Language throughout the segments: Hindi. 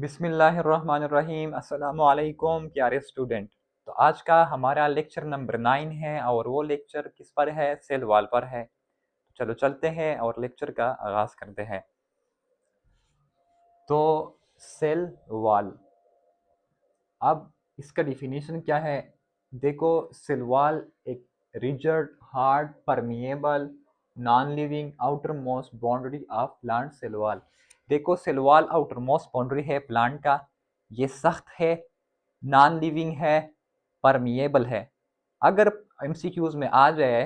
बिस्मिल्लाहिर्रहमानिर्रहीम अस्सलामु अलैकुम प्यारे स्टूडेंट। तो आज का हमारा लेक्चर नंबर 9 है और वो लेक्चर किस पर है? सेल वॉल पर है। चलो चलते हैं और लेक्चर का आगाज करते हैं। तो सेल वॉल, अब इसका डिफिनीशन क्या है? देखो, सेल वॉल एक rigid, hard, permeable, non living outer most boundary of plant cell wall. देखो, cell wall outer most boundary है प्लांट का, ये सख्त है, नॉन लिविंग है, परमिएबल है। अगर एमसीक्यूज में आ जाए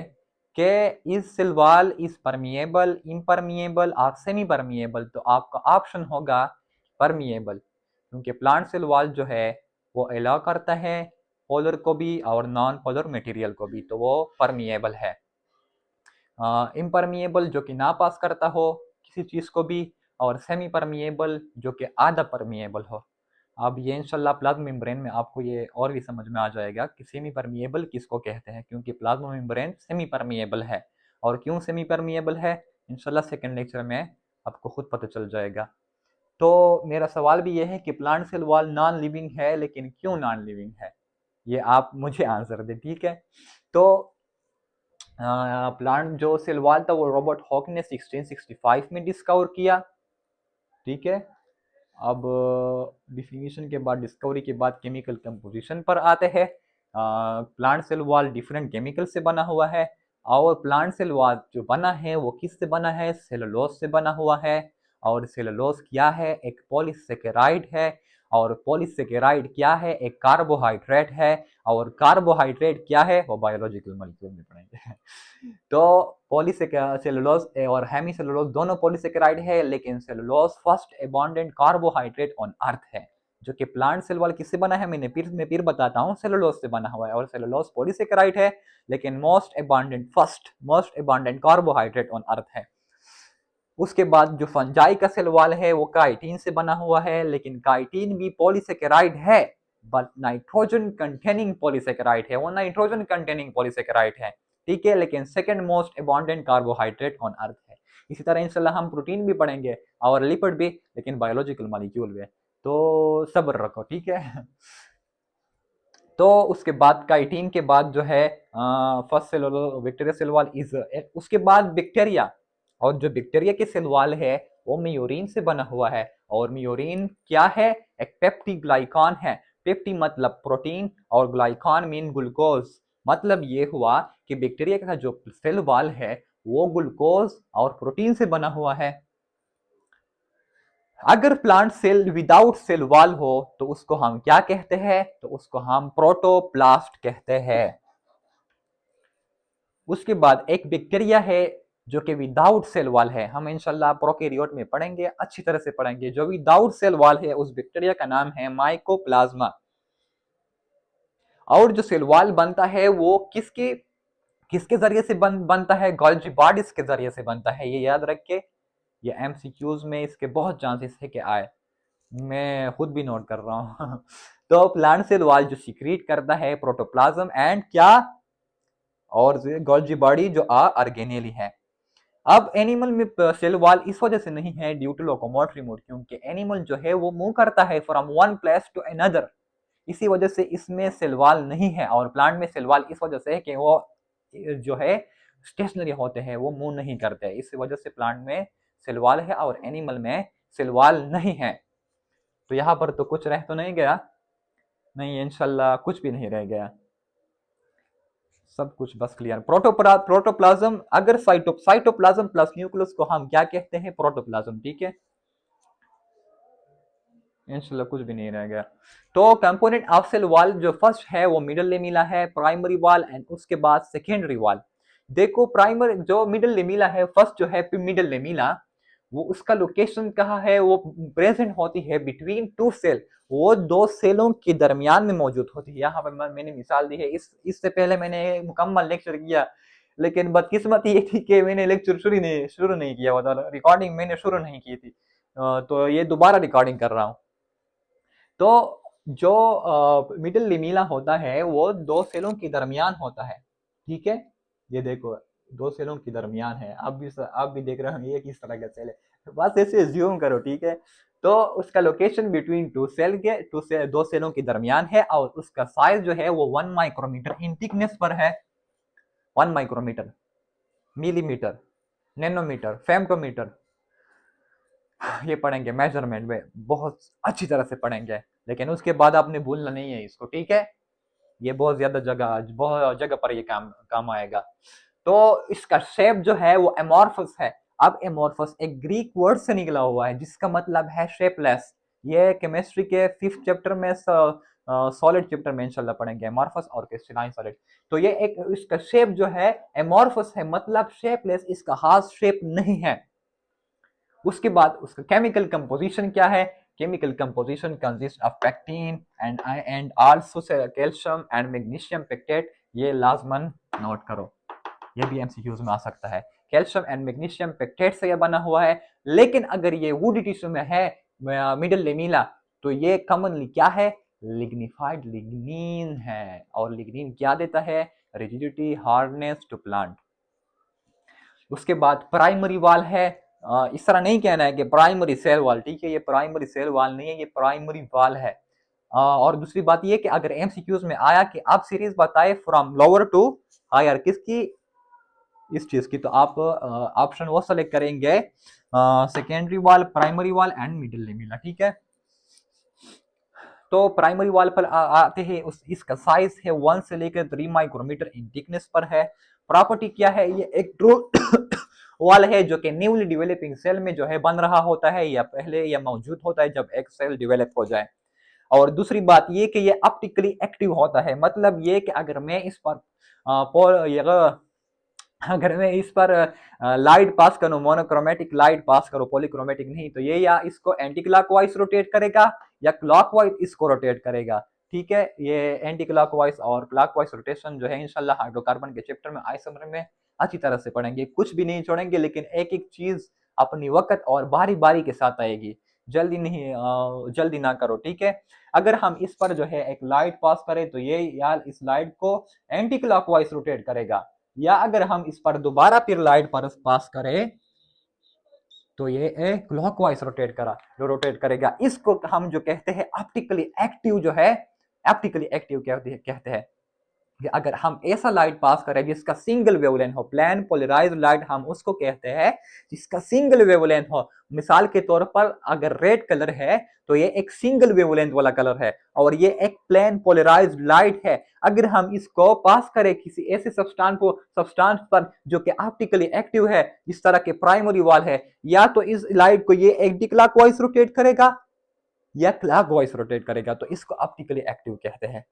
कि is cell wall is permeable, impermeable और सेमी परमिएबल, तो आपका ऑप्शन होगा परमिएबल, क्योंकि प्लांट सेल वॉल जो है वो अलाउ करता है पोलर को भी और नॉन पोलर मटेरियल को भी, तो वो परमिएबल है। इम्परमिएबल जो कि ना पास करता हो किसी चीज़ को भी, और सेमी परमिएबल जो कि आधा परमिएबल हो। अब ये इंशाल्लाह प्लाज्मा मेम्ब्रेन में आपको ये और भी समझ में आ जाएगा कि सेमी परमिएबल किसको कहते हैं, क्योंकि प्लाज्मा मेम्ब्रेन सेमी परमिएबल है। और क्यों सेमी परमिएबल है, इंशाल्लाह सेकंड लेक्चर में आपको खुद पता चल जाएगा। तो मेरा सवाल भी ये है कि plant cell wall non living है, लेकिन क्यों नॉन लिविंग है, ये आप मुझे आंसर दें, ठीक है? तो प्लांट जो सेल वॉल था वो रॉबर्ट हॉक ने 1665 में डिस्कवर किया, ठीक है। अब डिफिनीशन के बाद, डिस्कवरी के बाद केमिकल कंपोजिशन पर आते हैं। Plant cell wall different chemical से बना हुआ है, और प्लांट सेल वॉल जो बना है वो किस से बना है? सेलुलोज से बना हुआ है। और सेलुलोज क्या है? एक पॉलीसेकेराइड है। और पॉलीसेकेराइड क्या है? एक कार्बोहाइड्रेट है। और कार्बोहाइड्रेट क्या है? वो बायोलॉजिकल मॉलिक्यूल में पढ़ेंगे। तो सेलुलोज और हेमी सेलुलोज दोनों पॉलीसेकेराइड है, लेकिन cellulose first abundant carbohydrate on earth है। जो कि प्लांट सेल वॉल किससे बना है, मैं फिर बताता हूँ, सेलुलोज से बना हुआ है। और सेलुलोज पॉलीसेकेराइड है, लेकिन most abundant carbohydrate on earth है। उसके बाद जो फंजाई का सेल वॉल है वो काइटिन से बना हुआ है, लेकिन काइटिन भी पॉलीसेकेराइड है, बट नाइट्रोजन कंटेनिंग पॉलीसेकेराइड है, वो नाइट्रोजन कंटेनिंग पॉलीसेकेराइड है, ठीक है। लेकिन second most abundant carbohydrate on earth है। इसी तरह इंशाल्लाह हम प्रोटीन भी पढ़ेंगे और लिपिड भी, लेकिन बायोलॉजिकल मॉलिक्यूल में। तो सब्र रखो, ठीक है। तो उसके बाद काइटिन के बाद जो है first cell bacteria cell wall is, उसके बाद बैक्टीरिया, और जो बैक्टीरिया के सेल वॉल है वो म्योरिन से बना हुआ है। और म्योरिन क्या है? एक पेप्टिग्लाइकॉन है। पेप्टी मतलब प्रोटीन और ग्लाइकॉन मीन ग्लूकोज। मतलब ये हुआ कि बैक्टीरिया का जो सेल वॉल है वो ग्लूकोज और प्रोटीन से बना हुआ है। अगर plant cell without cell wall हो तो उसको हम क्या कहते हैं? तो उसको हम प्रोटोप्लास्ट कहते हैं। उसके बाद एक बैक्टीरिया है जो कि विदाउट सेल वॉल है, हम इंशाल्लाह प्रोकैरियोट में पढ़ेंगे, अच्छी तरह से पढ़ेंगे। जो विदाउट सेल वॉल है उस बैक्टीरिया का नाम है माइकोप्लाज्मा। और जो सेल वॉल बनता है वो किसके किसके जरिए से बनता है? गोल्जी बॉडीज के जरिए से बनता है, ये याद रख के। ये एमसीक्यूज में इसके बहुत चांसेस है कि आए, मैं खुद भी नोट कर रहा हूँ। तो प्लांट सेल वॉल जो सीक्रेट करता है प्रोटोप्लाज्म एंड क्या, और गोल्जी बॉडी जो ऑर्गेनेली है। अब एनिमल में सेल वॉल इस वजह से नहीं है ड्यू टू लोकोमोटरी मोड, क्योंकि एनिमल जो है वो मूव करता है from one place to another, इसी वजह से इसमें सेल वॉल नहीं है। और प्लांट में सेल वॉल इस वजह से है कि वो जो है स्टेशनरी होते हैं, वो मूव नहीं करते, इस वजह से प्लांट में सेल वॉल है और एनिमल में सेल वॉल नहीं है। तो यहाँ पर तो कुछ रह तो नहीं गया? नहीं, इंशाल्लाह कुछ भी नहीं रह गया, सब कुछ बस क्लियर। प्रोटोप्लाज्म, अगर साइटोप्लाज्म प्लस न्यूक्लियस को हम क्या कहते हैं? प्रोटोप्लाज्म, ठीक है। इंशाल्लाह कुछ भी नहीं रह गया। तो कंपोनेंट ऑफ सेल वॉल जो फर्स्ट है वो मिडल लेमिला है, प्राइमरी वॉल, एंड उसके बाद सेकेंडरी वॉल। देखो, प्राइमरी जो मिडल लेमिला है, फर्स्ट जो है मिडल लेमिला, वो उसका लोकेशन कहाँ है? वो प्रेजेंट होती है बिटवीन टू सेल, वो दो सेलों के दरमियान में मौजूद होती है। यहाँ पर मैंने मिसाल दी है, इससे पहले मैंने मुकम्मल लेक्चर किया, लेकिन बदकिस्मती ये थी कि मैंने लेक्चर शुरू नहीं किया हुआ था, रिकॉर्डिंग मैंने शुरू नहीं की थी। तो ये दोबारा रिकॉर्डिंग कर रहा हूँ। तो जो मिडिल लिमिला होता है वो दो सेलों के दरमियान होता है, ठीक है। ये देखो, दो सेलों के दरमियान है। आप भी देख रहे हो ये किस तरह का सेल है, बस ऐसे ज्यूम करो, ठीक है। तो उसका लोकेशन बिटवीन दो सेलों के दरमियान है, और उसका साइज जो है वो 1 माइक्रोमीटर इन थिकनेस पर है। 1 माइक्रोमीटर, मिलीमीटर, नैनोमीटर, फेमटोमीटर, ये पढ़ेंगे मेजरमेंट में, बहुत अच्छी तरह से पढ़ेंगे। लेकिन उसके बाद आपने भूलना नहीं है इसको, ठीक है। ये बहुत जगह पर ये काम काम आएगा। तो इसका शेप जो है वो एमॉर्फस है। अब एमॉर्फस एक ग्रीक वर्ड से निकला हुआ है जिसका मतलब है शेपलेस। ये केमिस्ट्री के 5th चैप्टर में सॉलिड चैप्टर में इंशाल्लाह पढ़ेंगे एमॉर्फस और क्रिस्टलाइन सॉलिड। तो ये एक इसका शेप जो है एमॉर्फस है, मतलब शेपलेस, इसका खास शेप नहीं है। उसके बाद उसका केमिकल कंपोजिशन क्या है? Chemical composition consist of pectin and also calcium and magnesium pectate. ये लाजमन नोट करो, ये भी एमसीक्यूज में आ सकता है। कैल्शियम एंड मैग्नीशियम पेक्टेट से यह बना हुआ है। लेकिन अगर ये वुडी टिश्यू में है, मिडल लेमिला, तो ये कॉमनली क्या है? लिग्निफाइड लिग्निन है। और लिग्निन क्या देता है? Rigidity, hardness to plant. उसके बाद प्राइमरी वाल है। इस तरह नहीं कहना है कि प्राइमरी सेल वाल, ठीक है, ये प्राइमरी सेल वाल नहीं है, ये प्राइमरी वाल है। और दूसरी बात ये कि अगर एमसीक्यूज में आया कि आप सीरीज बताए फ्रॉम लोअर टू हायर, किसकी? इस चीज की, तो आप ऑप्शन वो सेलेक्ट करेंगे, सेकेंडरी वाल, प्राइमरी वाल एंड मिडिल लेमिला, ठीक है। तो प्राइमरी वाल पर आते हैं, इसका साइज है 1 से लेकर 3 माइक्रोमीटर इन थिकनेस पर है। प्रॉपर्टी क्या है? ये एक ट्रू वाल है जो कि न्यूली डेवलपिंग सेल में जो है बन रहा होता है, या पहले या मौजूद होता है जब एक सेल डेवलप हो जाए। और दूसरी बात ये कि ये ऑप्टिकली एक्टिव होता है, मतलब ये कि अगर मैं इस पर अगर मैं इस पर लाइट पास करूं, मोनोक्रोमेटिक लाइट पास करूं, पॉलीक्रोमेटिक नहीं, तो ये या इसको एंटी क्लॉकवाइज रोटेट करेगा या क्लॉकवाइज इसको रोटेट करेगा, ठीक है। ये एंटी क्लॉकवाइज और क्लॉकवाइज रोटेशन जो है इंशाल्लाह हाइड्रोकार्बन के चैप्टर में आइसोमर में अच्छी तरह से पढ़ेंगे, कुछ भी नहीं छोड़ेंगे, लेकिन एक एक चीज अपनी वक्त और बारी बारी के साथ आएगी, जल्दी नहीं, जल्दी ना करो, ठीक है। अगर हम इस पर जो है एक लाइट पास करें तो ये यार इस लाइट को एंटी क्लॉकवाइज रोटेट करेगा, या अगर हम इस पर दोबारा फिर लाइट पर पास करें तो ये क्लॉकवाइज रोटेट करेगा। इसको हम जो कहते हैं ऑप्टिकली एक्टिव जो है, ऑप्टिकली एक्टिव कहते हैं कि अगर हम ऐसा लाइट पास करें जिसका सिंगल वेवलेंथ हो, प्लेन पोलराइज लाइट हम उसको कहते हैं जिसका सिंगल वेवलेंथ हो। मिसाल के तौर पर अगर रेड कलर है तो ये एक सिंगल वेवलेंथ वाला कलर है, और ये एक प्लेन पोलराइज लाइट है। अगर हम इसको पास करें किसी ऐसे सब्सटेंस पर जो कि ऑप्टिकली एक्टिव है, जिस तरह के प्राइमरी वाल है, या तो इस लाइट को ये एंटी क्लॉकवाइज रोटेट करेगा या क्लॉकवाइज रोटेट करेगा, तो इसको ऑप्टिकली एक्टिव कहते हैं।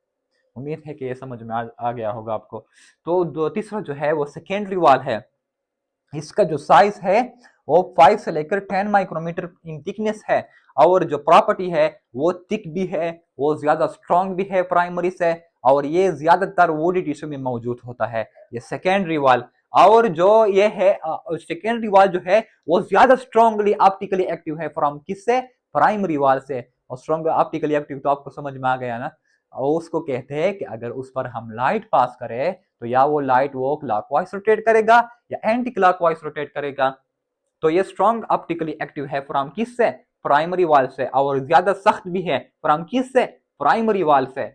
उम्मीद है कि ये समझ में आ गया होगा आपको। तो तीसरा जो है वो सेकेंडरी वाल है। इसका जो साइज है वो 5 से लेकर 10 माइक्रोमीटर इन थिकनेस है, और जो प्रॉपर्टी है वो थिक भी है, वो ज्यादा स्ट्रॉन्ग भी है प्राइमरी से, और ये ज्यादातर वुडी टिश्यू में मौजूद होता है, ये सेकेंडरी वाल। और जो ये है सेकेंडरी वाल जो है वो ज्यादा स्ट्रॉन्गली ऑप्टिकली एक्टिव है फ्रॉम किससे? प्राइमरी वाल से। और स्ट्रॉन्ग ऑप्टिकली एक्टिव तो आपको समझ में आ गया ना। और उसको कहते हैं कि अगर उस पर हम लाइट पास करें तो या वो लाइट वो क्लॉकवाइज रोटेट करेगा या एंटी क्लॉकवाइज रोटेट करेगा। तो ये स्ट्रॉन्ग ऑप्टिकली एक्टिव है फ्रॉम किससे? प्राइमरी वाल से, और ज्यादा सख्त भी है फ्रॉम किससे? प्राइमरी वाल से।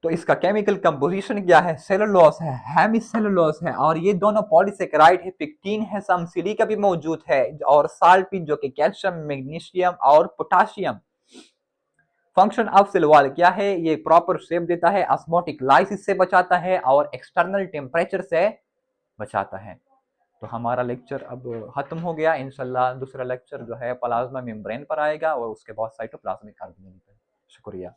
तो इसका केमिकल कंपोजिशन क्या है? सेलुलोज है, हेमिसेलुलोज है, और ये दोनों पॉलीसेकेराइड है, पिक्टिन है, सम सिलिका भी मौजूद है, और साल्ट जो कि कैल्शियम, मैग्नीशियम और potassium. Function of cell wall क्या है? ये प्रॉपर शेप देता है, ऑस्मोटिक लाइसिस से बचाता है, और एक्सटर्नल टेम्परेचर से बचाता है। तो हमारा लेक्चर अब खत्म हो गया। इंशाल्लाह दूसरा लेक्चर जो है प्लाज्मा मेम्ब्रेन पर आएगा, और उसके बाद साइटोप्लाज्मिक ऑर्गेनेल पर। शुक्रिया।